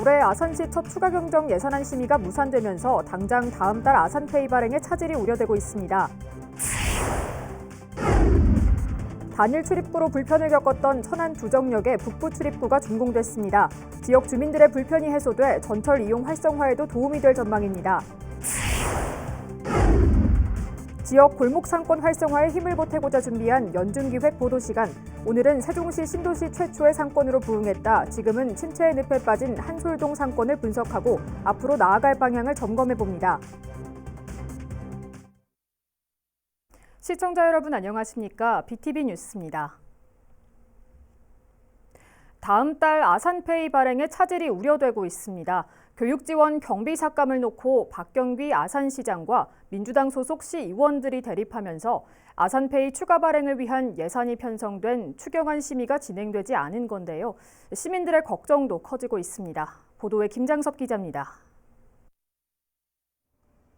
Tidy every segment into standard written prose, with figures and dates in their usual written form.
올해 아산시 첫 추가 경정 예산안 심의가 무산되면서 당장 다음 달 아산페이 발행에 차질이 우려되고 있습니다. 단일 출입구로 불편을 겪었던 천안 두정역의 북부 출입구가 준공됐습니다. 지역 주민들의 불편이 해소돼 전철 이용 활성화에도 도움이 될 전망입니다. 지역 골목 상권 활성화에 힘을 보태고자 준비한 연중기획 보도시간. 오늘은 세종시 신도시 최초의 상권으로 부응했다. 지금은 침체의 늪에 빠진 한솔동 상권을 분석하고 앞으로 나아갈 방향을 점검해봅니다. 시청자 여러분 안녕하십니까? BTV 뉴스입니다. 다음 달 아산페이 발행에 차질이 우려되고 있습니다. 교육지원 경비 삭감을 놓고 박경귀 아산시장과 민주당 소속 시의원들이 대립하면서 아산페이 추가 발행을 위한 예산이 편성된 추경안 심의가 진행되지 않은 건데요. 시민들의 걱정도 커지고 있습니다. 보도에 김장섭 기자입니다.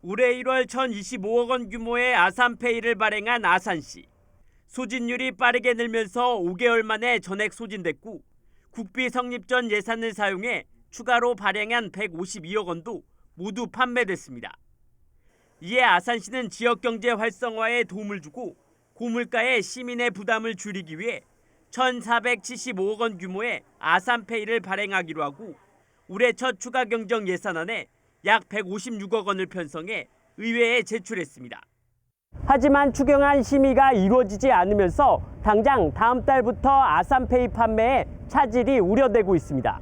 올해 1월 1,025억 원 규모의 아산페이를 발행한 아산시. 소진율이 빠르게 늘면서 5개월 만에 전액 소진됐고 국비 성립 전 예산을 사용해 추가로 발행한 152억 원도 모두 판매됐습니다. 이에 아산시는 지역경제 활성화에 도움을 주고 고물가의 시민의 부담을 줄이기 위해 1,475억 원 규모의 아산페이를 발행하기로 하고 올해 첫 추가 경정 예산안에 약 156억 원을 편성해 의회에 제출했습니다. 하지만 추경안 심의가 이루어지지 않으면서 당장 다음 달부터 아산페이 판매에 차질이 우려되고 있습니다.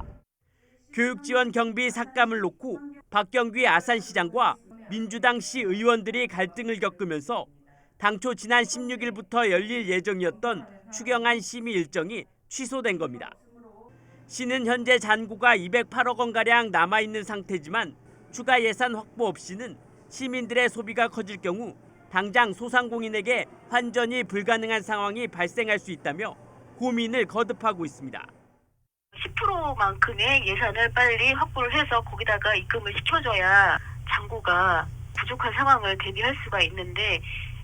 교육지원 경비 삭감을 놓고 박경귀 아산시장과 민주당 시의원들이 갈등을 겪으면서 당초 지난 16일부터 열릴 예정이었던 추경안 심의 일정이 취소된 겁니다. 시는 현재 잔고가 208억 원가량 남아있는 상태지만 추가 예산 확보 없이는 시민들의 소비가 커질 경우 당장 소상공인에게 환전이 불가능한 상황이 발생할 수 있다며 고민을 거듭하고 있습니다. 10%만큼의 예산을 빨리 확보를 해서 거기다가 입금을 시켜줘야 잔고가 부족한 상황을 대비할 수가 있는데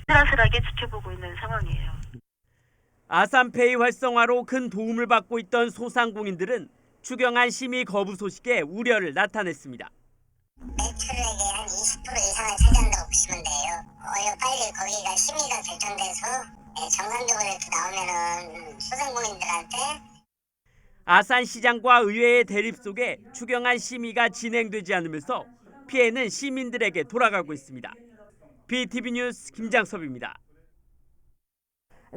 아슬아슬하게 지켜보고 있는 상황이에요. 아산페이 활성화로 큰 도움을 받고 있던 소상공인들은 추경안 심의 거부 소식에 우려를 나타냈습니다. 매출액의 한 20% 이상을 차지한다고 보시면 돼요. 빨리 거기가 심의가 결정돼서 정상적으로 이렇게 나오면은 소상공인들한테. 아산시장과 의회의 대립 속에 추경안 심의가 진행되지 않으면서 피해는 시민들에게 돌아가고 있습니다. BTV 뉴스 김장섭입니다.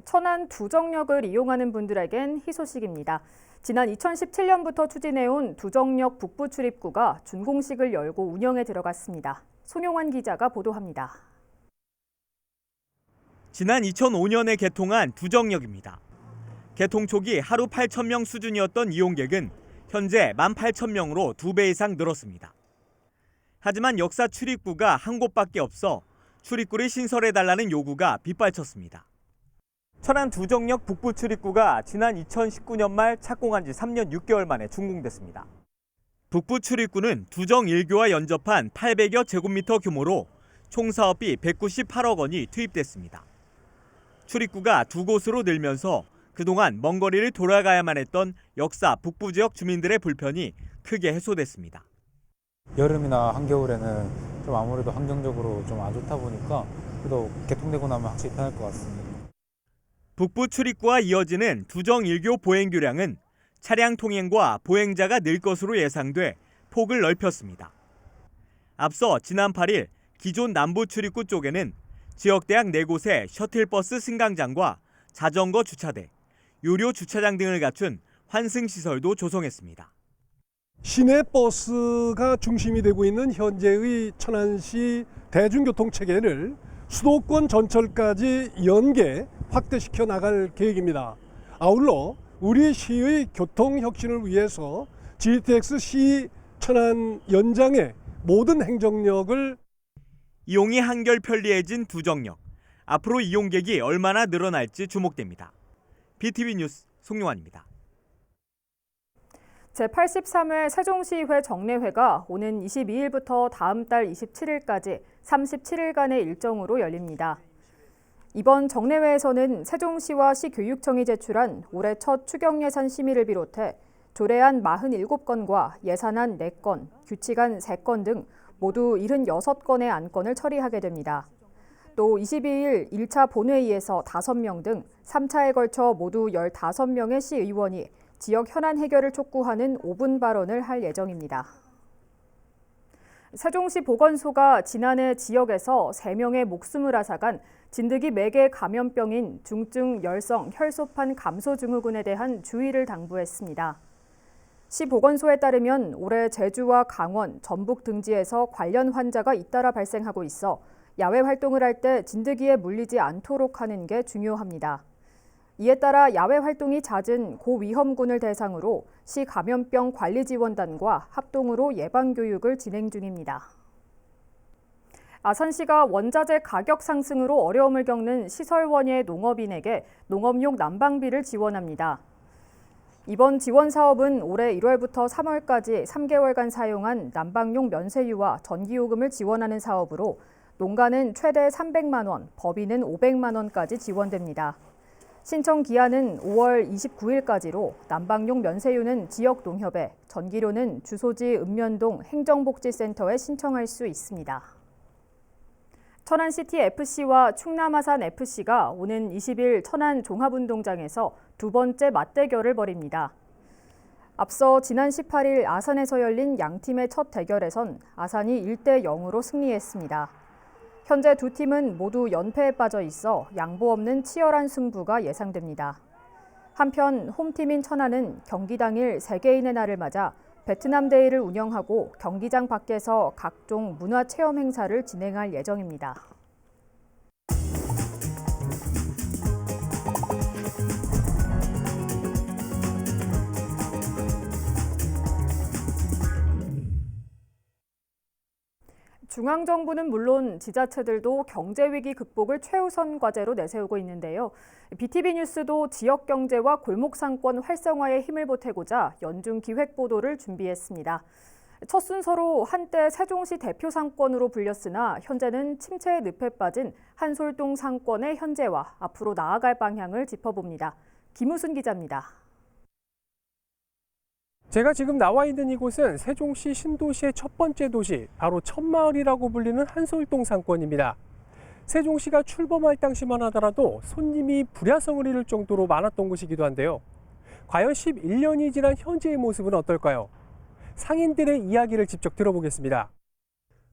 천안 두정역을 이용하는 분들에겐 희소식입니다. 지난 2017년부터 추진해온 두정역 북부 출입구가 준공식을 열고 운영에 들어갔습니다. 송용환 기자가 보도합니다. 지난 2005년에 개통한 두정역입니다. 개통 초기 하루 8,000명 수준이었던 이용객은 현재 18,000명으로 2배 이상 늘었습니다. 하지만 역사 출입구가 한 곳밖에 없어 출입구를 신설해달라는 요구가 빗발쳤습니다. 천안 두정역 북부 출입구가 지난 2019년 말 착공한 지 3년 6개월 만에 준공됐습니다. 북부 출입구는 두정 1교와 연접한 800여 제곱미터 규모로 총 사업비 198억 원이 투입됐습니다. 출입구가 두 곳으로 늘면서 그동안 먼 거리를 돌아가야만 했던 역사 북부 지역 주민들의 불편이 크게 해소됐습니다. 여름이나 한겨울에는 좀 아무래도 환경적으로 좀 안 좋다 보니까 그래도 개통되고 나면 확실히 편할 것 같습니다. 북부 출입구와 이어지는 두정 1교 보행교량은 차량 통행과 보행자가 늘 것으로 예상돼 폭을 넓혔습니다. 앞서 지난 8일 기존 남부 출입구 쪽에는 지역대학 4곳에 셔틀버스 승강장과 자전거 주차대, 유료 주차장 등을 갖춘 환승시설도 조성했습니다. 시내 버스가 중심이 되고 있는 현재의 천안시 대중교통 체계를 수도권 전철까지 연계 확대시켜 나갈 계획입니다. 아울러 우리 시의 교통 혁신을 위해서 GTX 시 천안 연장의 모든 행정력을 이용이 한결 편리해진 두정역. 앞으로 이용객이 얼마나 늘어날지 주목됩니다. BTV 뉴스 송용환입니다. 제83회 세종시의회 정례회가 오는 22일부터 다음 달 27일까지 37일간의 일정으로 열립니다. 이번 정례회에서는 세종시와 시교육청이 제출한 올해 첫 추경예산 심의를 비롯해 조례안 47건과 예산안 4건, 규칙안 3건 등 모두 76건의 안건을 처리하게 됩니다. 또 22일 1차 본회의에서 5명 등 3차에 걸쳐 모두 15명의 시의원이 지역 현안 해결을 촉구하는 5분 발언을 할 예정입니다. 세종시 보건소가 지난해 지역에서 3명의 목숨을 앗아간 진드기 매개 감염병인 중증 열성 혈소판 감소 증후군에 대한 주의를 당부했습니다. 시 보건소에 따르면 올해 제주와 강원, 전북 등지에서 관련 환자가 잇따라 발생하고 있어 야외 활동을 할 때 진드기에 물리지 않도록 하는 게 중요합니다. 이에 따라 야외 활동이 잦은 고위험군을 대상으로 시 감염병 관리지원단과 합동으로 예방교육을 진행 중입니다. 아산시가 원자재 가격 상승으로 어려움을 겪는 시설원예 농업인에게 농업용 난방비를 지원합니다. 이번 지원 사업은 올해 1월부터 3월까지 3개월간 사용한 난방용 면세유와 전기요금을 지원하는 사업으로 농가는 최대 300만 원, 법인은 500만 원까지 지원됩니다. 신청 기한은 5월 29일까지로 난방용 면세유는 지역 농협에, 전기료는 주소지 읍면동 행정복지센터에 신청할 수 있습니다. 천안시티FC와 충남아산FC가 오는 20일 천안 종합운동장에서 두 번째 맞대결을 벌입니다. 앞서 지난 18일 아산에서 열린 양팀의 첫 대결에선 아산이 1대 0으로 승리했습니다. 현재 두 팀은 모두 연패에 빠져 있어 양보 없는 치열한 승부가 예상됩니다. 한편 홈팀인 천안은 경기 당일 세계인의 날을 맞아 베트남 데이를 운영하고 경기장 밖에서 각종 문화체험 행사를 진행할 예정입니다. 중앙정부는 물론 지자체들도 경제위기 극복을 최우선 과제로 내세우고 있는데요. BTV 뉴스도 지역 경제와 골목 상권 활성화에 힘을 보태고자 연중 기획 보도를 준비했습니다. 첫 순서로 한때 세종시 대표 상권으로 불렸으나 현재는 침체의 늪에 빠진 한솔동 상권의 현재와 앞으로 나아갈 방향을 짚어봅니다. 김우순 기자입니다. 제가 지금 나와 있는 이곳은 세종시 신도시의 첫 번째 도시, 바로 첫마을이라고 불리는 한솔동 상권입니다. 세종시가 출범할 당시만 하더라도 손님이 불야성을 이룰 정도로 많았던 곳이기도 한데요. 과연 11년이 지난 현재의 모습은 어떨까요? 상인들의 이야기를 직접 들어보겠습니다.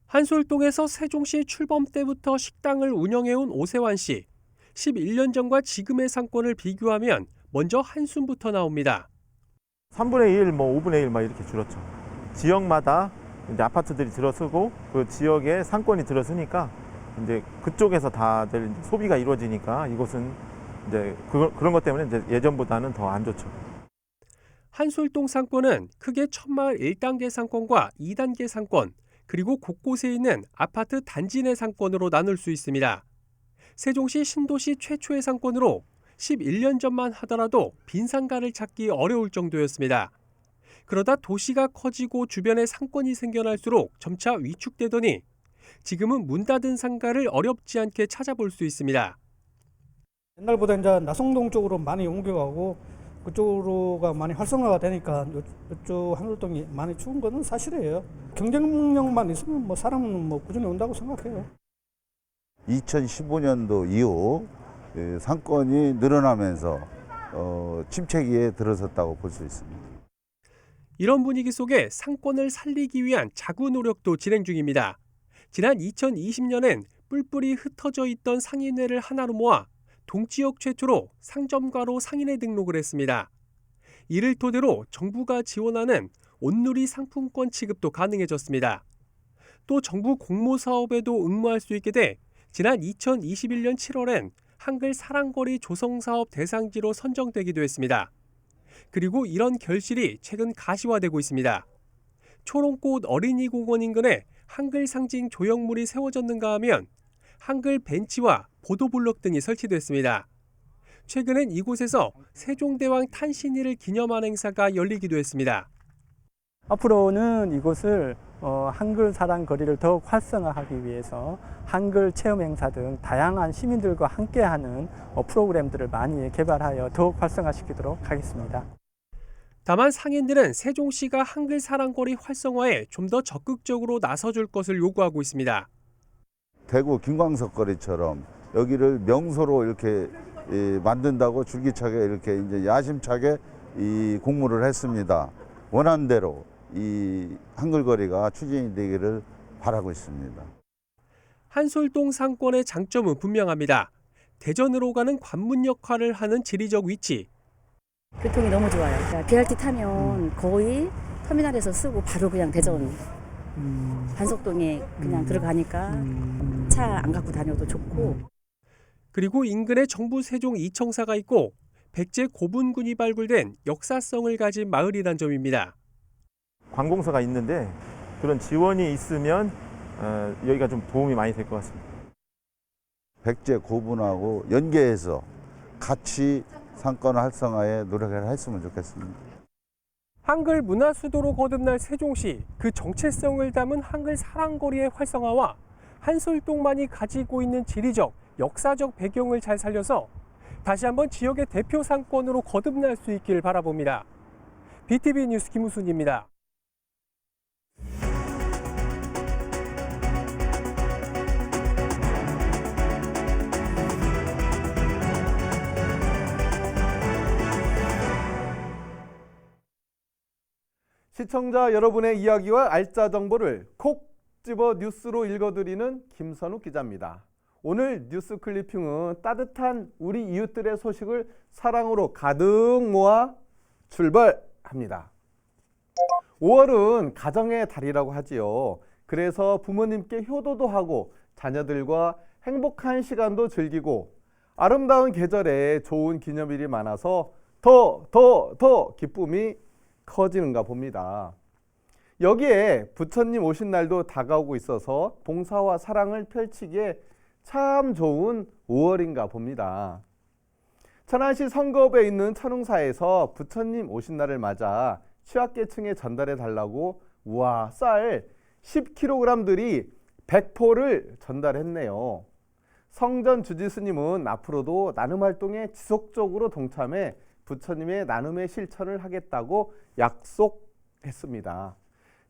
한솔동에서 세종시 출범 때부터 식당을 운영해온 오세환 씨. 11년 전과 지금의 상권을 비교하면 먼저 한숨부터 나옵니다. 3분의 1, 5분의 1 이렇게 줄었죠. 지역마다 이제 아파트들이 들어서고 그 지역에 상권이 들어서니까 이제 그쪽에서 다들 소비가 이루어지니까 이곳은 이제 그런 것 때문에 이제 예전보다는 더 안 좋죠. 한솔동 상권은 크게 첫마을 1단계 상권과 2단계 상권, 그리고 곳곳에 있는 아파트 단지 내 상권으로 나눌 수 있습니다. 세종시 신도시 최초의 상권으로 11년 전만 하더라도 빈 상가를 찾기 어려울 정도였습니다. 그러다 도시가 커지고 주변에 상권이 생겨날수록 점차 위축되더니 지금은 문 닫은 상가를 어렵지 않게 찾아볼 수 있습니다. 옛날보다 이제 나성동 쪽으로 많이 옮겨가고 그쪽으로가 많이 활성화가 되니까 이쪽 한솔동이 많이 추운 거는 사실이에요. 경쟁력만 있으면 사람은 꾸준히 온다고 생각해요. 2015년도 이후 상권이 늘어나면서 침체기에 들어섰다고 볼 수 있습니다. 이런 분위기 속에 상권을 살리기 위한 자구 노력도 진행 중입니다. 지난 2020년엔 뿔뿔이 흩어져 있던 상인회를 하나로 모아 동지역 최초로 상점가로 상인회 등록을 했습니다. 이를 토대로 정부가 지원하는 온누리 상품권 취급도 가능해졌습니다. 또 정부 공모 사업에도 응모할 수 있게 돼 지난 2021년 7월엔 한글 사랑거리 조성사업 대상지로 선정되기도 했습니다. 그리고 이런 결실이 최근 가시화되고 있습니다. 초롱꽃 어린이공원 인근에 한글 상징 조형물이 세워졌는가 하면 한글 벤치와 보도블록 등이 설치됐습니다. 최근엔 이곳에서 세종대왕 탄신일을 기념한 행사가 열리기도 했습니다. 앞으로는 이곳을 한글 사랑 거리를 더욱 활성화하기 위해서 한글 체험 행사 등 다양한 시민들과 함께하는 프로그램들을 많이 개발하여 더욱 활성화시키도록 하겠습니다. 다만 상인들은 세종시가 한글 사랑거리 활성화에 좀 더 적극적으로 나서줄 것을 요구하고 있습니다. 대구 김광석 거리처럼 여기를 명소로 이렇게 만든다고 줄기차게 이렇게 이제 야심차게 이 공모를 했습니다. 원하는 대로 이 한글거리가 추진이 되기를 바라고 있습니다. 한솔동 상권의 장점은 분명합니다. 대전으로 가는 관문 역할을 하는 지리적 위치. 교통이 너무 좋아요. 그러니까 BRT 타면 거의 터미널에서 쓰고 바로 그냥 대전 한속동에 그냥 들어가니까 차 안 갖고 다녀도 좋고. 그리고 인근에 정부 세종 이청사가 있고 백제 고분군이 발굴된 역사성을 가진 마을이란 점입니다. 관공서가 있는데 그런 지원이 있으면 여기가 좀 도움이 많이 될 것 같습니다. 백제 고분하고 연계해서 같이 상권 활성화에 노력을 했으면 좋겠습니다. 한글 문화 수도로 거듭날 세종시, 그 정체성을 담은 한글 사랑거리의 활성화와 한솔동만이 가지고 있는 지리적, 역사적 배경을 잘 살려서 다시 한번 지역의 대표 상권으로 거듭날 수 있기를 바라봅니다. BTV 뉴스 김우순입니다. 시청자 여러분의 이야기와 알짜 정보를 콕 집어 뉴스로 읽어드리는 김선욱 기자입니다. 오늘 뉴스 클리핑은 따뜻한 우리 이웃들의 소식을 사랑으로 가득 모아 출발합니다. 5월은 가정의 달이라고 하지요. 그래서 부모님께 효도도 하고 자녀들과 행복한 시간도 즐기고 아름다운 계절에 좋은 기념일이 많아서 더 기쁨이 커지는가 봅니다. 여기에 부처님 오신 날도 다가오고 있어서 봉사와 사랑을 펼치기에 참 좋은 5월인가 봅니다. 천안시 성급에 있는 천웅사에서 부처님 오신 날을 맞아 취약계층에 전달해 달라고 우와 쌀 10kg들이 100포를 전달했네요. 성전 주지스님은 앞으로도 나눔 활동에 지속적으로 동참해 부처님의 나눔의 실천을 하겠다고 약속했습니다.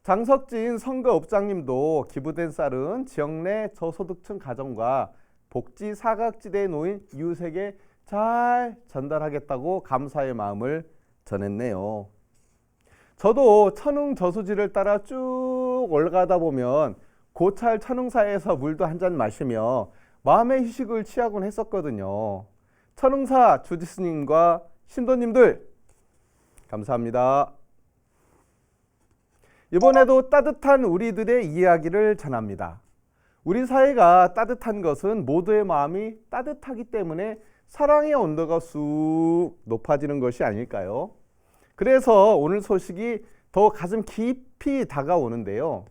장석진 선거업장님도 기부된 쌀은 지역 내 저소득층 가정과 복지 사각지대에 놓인 이웃에게 잘 전달하겠다고 감사의 마음을 전했네요. 저도 천웅 저수지를 따라 쭉 올라가다 보면 고찰 천웅사에서 물도 한 잔 마시며 마음의 휴식을 취하곤 했었거든요. 천웅사 주지스님과 신도님들 감사합니다. 이번에도 따뜻한 우리들의 이야기를 전합니다. 우리 사회가 따뜻한 것은 모두의 마음이 따뜻하기 때문에 사랑의 온도가 쑥 높아지는 것이 아닐까요? 그래서 오늘 소식이 더 가슴 깊이 다가오는데요.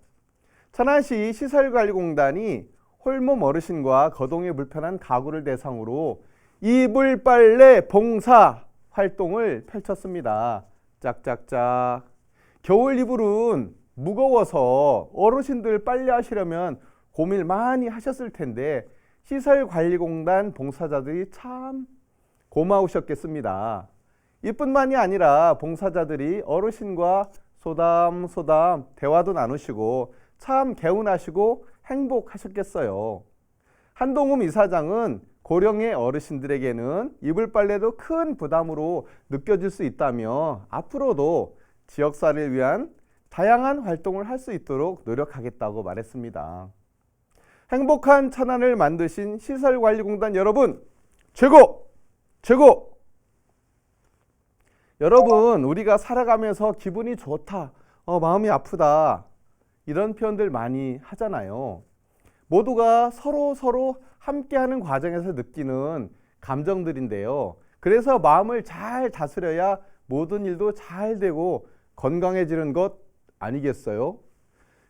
천안시 시설관리공단이 홀몸 어르신과 거동이 불편한 가구를 대상으로 이불 빨래 봉사 활동을 펼쳤습니다. 짝짝짝. 겨울 이불은 무거워서 어르신들 빨래하시려면 고민 많이 하셨을 텐데 시설관리공단 봉사자들이 참 고마우셨겠습니다. 이뿐만이 아니라 봉사자들이 어르신과 소담소담 대화도 나누시고 참 개운하시고 행복하셨겠어요. 한동훈 이사장은 고령의 어르신들에게는 이불 빨래도 큰 부담으로 느껴질 수 있다며 앞으로도 지역사회를 위한 다양한 활동을 할 수 있도록 노력하겠다고 말했습니다. 행복한 천안을 만드신 시설관리공단 여러분 최고! 최고! 여러분 우리가 살아가면서 기분이 좋다, 마음이 아프다 이런 표현들 많이 하잖아요. 모두가 서로 함께하는 과정에서 느끼는 감정들인데요. 그래서 마음을 잘 다스려야 모든 일도 잘 되고 건강해지는 것 아니겠어요?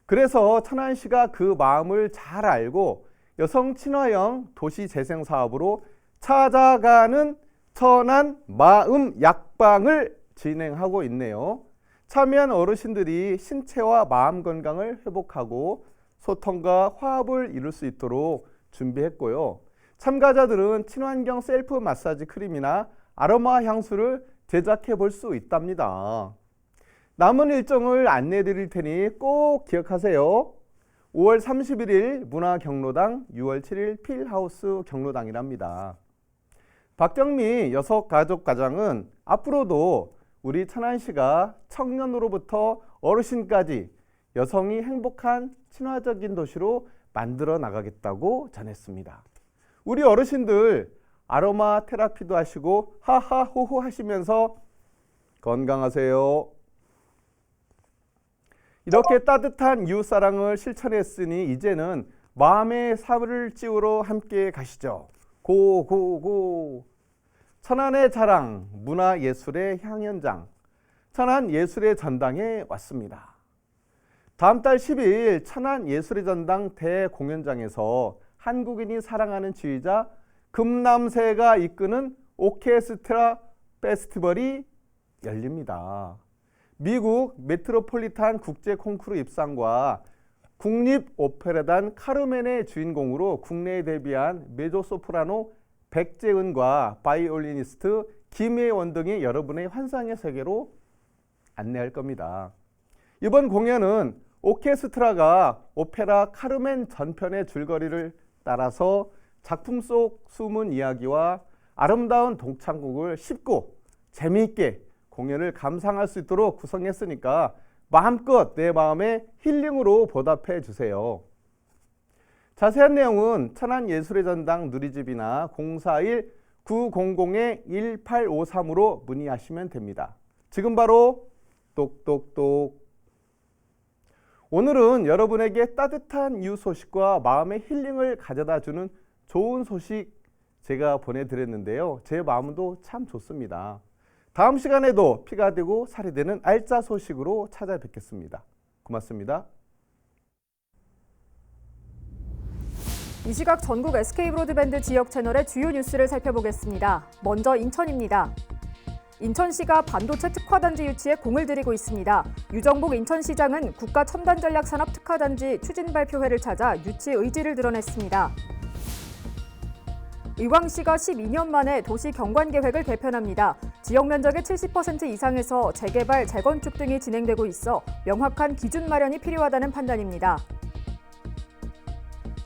그래서 천안시가 그 마음을 잘 알고 여성 친화형 도시 재생 사업으로 찾아가는 천안 마음 약방을 진행하고 있네요. 참여한 어르신들이 신체와 마음 건강을 회복하고 소통과 화합을 이룰 수 있도록 준비했고요. 참가자들은 친환경 셀프 마사지 크림이나 아로마 향수를 제작해 볼 수 있답니다. 남은 일정을 안내해 드릴 테니 꼭 기억하세요. 5월 31일 문화경로당, 6월 7일 필하우스 경로당이랍니다. 박경미 여성가족과장은 앞으로도 우리 천안시가 청년으로부터 어르신까지 여성이 행복한 친화적인 도시로 만들어 나가겠다고 전했습니다. 우리 어르신들 아로마 테라피도 하시고 하하호호 하시면서 건강하세요. 이렇게 따뜻한 이웃사랑을 실천했으니 이제는 마음의 삽을 찌우러 함께 가시죠. 고고고. 천안의 자랑, 문화예술의 향연장, 천안예술의 전당에 왔습니다. 다음 달 12일 천안예술의 전당 대공연장에서 한국인이 사랑하는 지휘자 금남새가 이끄는 오케스트라 페스티벌이 열립니다. 미국 메트로폴리탄 국제 콩쿠르 입상과 국립오페라단 카르멘의 주인공으로 국내에 데뷔한 메조소프라노 백재은과 바이올리니스트 김혜원 등이 여러분의 환상의 세계로 안내할 겁니다. 이번 공연은 오케스트라가 오페라 카르멘 전편의 줄거리를 따라서 작품 속 숨은 이야기와 아름다운 동창곡을 쉽고 재미있게 공연을 감상할 수 있도록 구성했으니까 마음껏 내 마음의 힐링으로 보답해 주세요. 자세한 내용은 천안예술의 전당 누리집이나 041-900-1853으로 문의하시면 됩니다. 지금 바로 똑똑똑. 오늘은 여러분에게 따뜻한 이웃 소식과 마음의 힐링을 가져다주는 좋은 소식 제가 보내드렸는데요. 제 마음도 참 좋습니다. 다음 시간에도 피가 되고 살이 되는 알짜 소식으로 찾아뵙겠습니다. 고맙습니다. 이 시각 전국 SK브로드밴드 지역 채널의 주요 뉴스를 살펴보겠습니다. 먼저 인천입니다. 인천시가 반도체 특화단지 유치에 공을 들이고 있습니다. 유정복 인천시장은 국가첨단전략산업특화단지 추진 발표회를 찾아 유치 의지를 드러냈습니다. 의왕시가 12년 만에 도시 경관계획을 개편합니다. 지역 면적의 70% 이상에서 재개발, 재건축 등이 진행되고 있어 명확한 기준 마련이 필요하다는 판단입니다.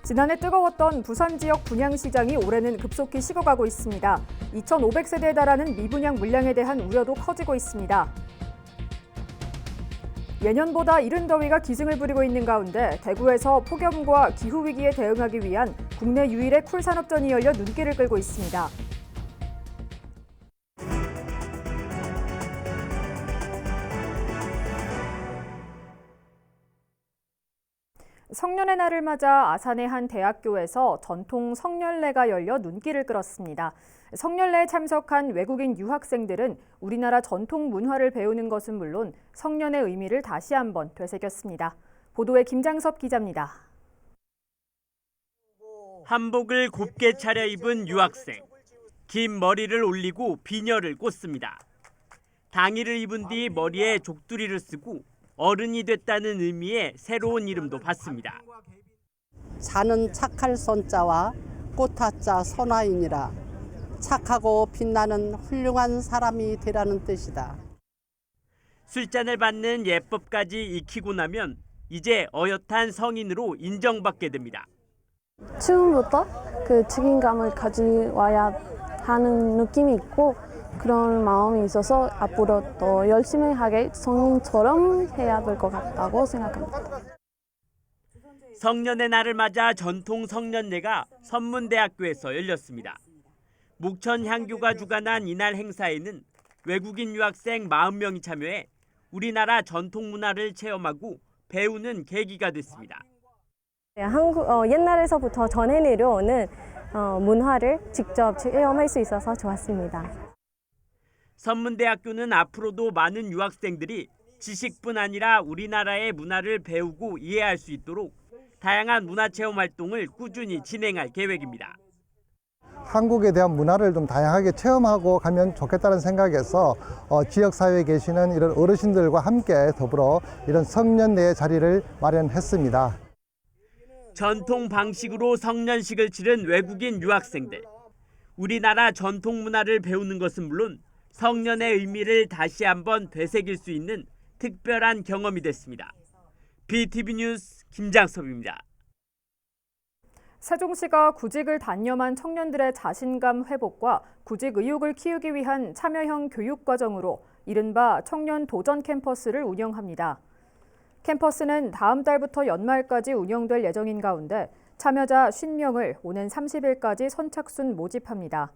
지난해 뜨거웠던 부산 지역 분양시장이 올해는 급속히 식어가고 있습니다. 2,500세대에 달하는 미분양 물량에 대한 우려도 커지고 있습니다. 예년보다 이른 더위가 기승을 부리고 있는 가운데 대구에서 폭염과 기후위기에 대응하기 위한 국내 유일의 쿨산업전이 열려 눈길을 끌고 있습니다. 성년의 날을 맞아 아산의 한 대학교에서 전통 성년례가 열려 눈길을 끌었습니다. 성년례에 참석한 외국인 유학생들은 우리나라 전통 문화를 배우는 것은 물론 성년의 의미를 다시 한번 되새겼습니다. 보도에 김장섭 기자입니다. 한복을 곱게 차려입은 유학생. 긴 머리를 올리고 비녀를 꽂습니다. 당의를 입은 뒤 머리에 족두리를 쓰고 어른이 됐다는 의미의 새로운 이름도 받습니다. 자는 착할 손자와 꽃화자 선화인이라 착하고 빛나는 훌륭한 사람이 되라는 뜻이다. 술잔을 받는 예법까지 익히고 나면 이제 어엿한 성인으로 인정받게 됩니다. 처음부터 그 책임감을 가져와야 하는 느낌이 있고 그런 마음이 있어서 앞으로 더 열심히 하게 성인처럼 해야 될 것 같다고 생각합니다. 성년의 날을 맞아 전통 성년례가 선문대학교에서 열렸습니다. 목천 향교가 주관한 이날 행사에는 외국인 유학생 40명이 참여해 우리나라 전통 문화를 체험하고 배우는 계기가 됐습니다. 옛날에서부터 전해 내려오는 문화를 직접 체험할 수 있어서 좋았습니다. 선문대학교는 앞으로도 많은 유학생들이 지식뿐 아니라 우리나라의 문화를 배우고 이해할 수 있도록 다양한 문화체험 활동을 꾸준히 진행할 계획입니다. 한국에 대한 문화를 좀 다양하게 체험하고 가면 좋겠다는 생각에서 지역사회에 계시는 이런 어르신들과 함께 더불어 이런 성년례 자리를 마련했습니다. 전통 방식으로 성년식을 치른 외국인 유학생들. 우리나라 전통 문화를 배우는 것은 물론 성년의 의미를 다시 한번 되새길 수 있는 특별한 경험이 됐습니다. BTV 뉴스 김장섭입니다. 세종시가 구직을 단념한 청년들의 자신감 회복과 구직 의욕을 키우기 위한 참여형 교육과정으로 이른바 청년 도전 캠퍼스를 운영합니다. 캠퍼스는 다음 달부터 연말까지 운영될 예정인 가운데 참여자 50명을 오는 30일까지 선착순 모집합니다.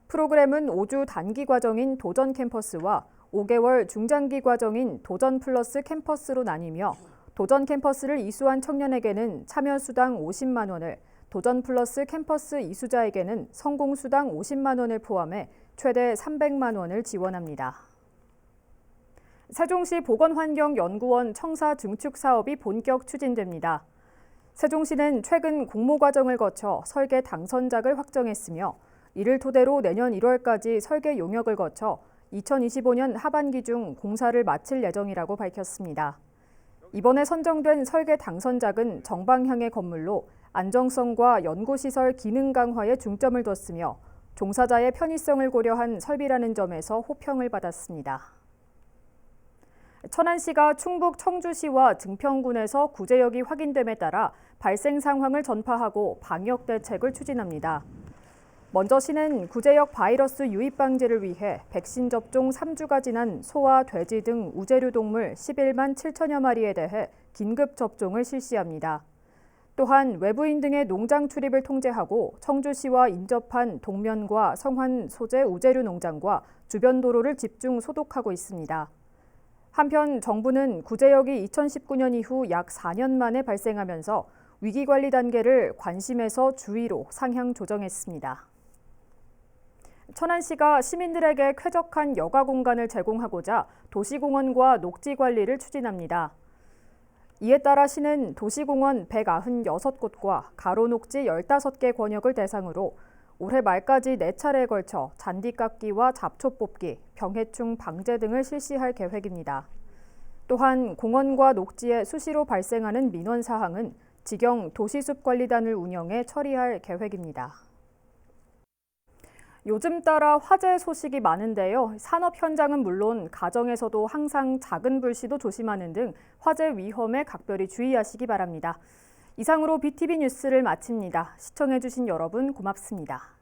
프로그램은 5주 단기 과정인 도전 캠퍼스와 5개월 중장기 과정인 도전 플러스 캠퍼스로 나뉘며 도전 캠퍼스를 이수한 청년에게는 참여수당 50만 원을, 도전 플러스 캠퍼스 이수자에게는 성공수당 50만 원을 포함해 최대 300만 원을 지원합니다. 세종시 보건환경연구원 청사 증축 사업이 본격 추진됩니다. 세종시는 최근 공모 과정을 거쳐 설계 당선작을 확정했으며 이를 토대로 내년 1월까지 설계 용역을 거쳐 2025년 하반기 중 공사를 마칠 예정이라고 밝혔습니다. 이번에 선정된 설계 당선작은 정방향의 건물로 안정성과 연구시설 기능 강화에 중점을 뒀으며 종사자의 편의성을 고려한 설비라는 점에서 호평을 받았습니다. 천안시가 충북 청주시와 증평군에서 구제역이 확인됨에 따라 발생 상황을 전파하고 방역 대책을 추진합니다. 먼저 시는 구제역 바이러스 유입 방지를 위해 백신 접종 3주가 지난 소와 돼지 등 우제류 동물 11만 7천여 마리에 대해 긴급 접종을 실시합니다. 또한 외부인 등의 농장 출입을 통제하고 청주시와 인접한 동면과 성환 소재 우제류 농장과 주변 도로를 집중 소독하고 있습니다. 한편 정부는 구제역이 2019년 이후 약 4년 만에 발생하면서 위기관리 단계를 관심에서 주의로 상향 조정했습니다. 천안시가 시민들에게 쾌적한 여가 공간을 제공하고자 도시공원과 녹지 관리를 추진합니다. 이에 따라 시는 도시공원 196곳과 가로녹지 15개 권역을 대상으로 올해 말까지 4차례에 걸쳐 잔디 깎기와 잡초 뽑기, 병해충 방제 등을 실시할 계획입니다. 또한 공원과 녹지에 수시로 발생하는 민원 사항은 직영 도시숲관리단을 운영해 처리할 계획입니다. 요즘 따라 화재 소식이 많은데요. 산업 현장은 물론 가정에서도 항상 작은 불씨도 조심하는 등 화재 위험에 각별히 주의하시기 바랍니다. 이상으로 BTV 뉴스를 마칩니다. 시청해주신 여러분 고맙습니다.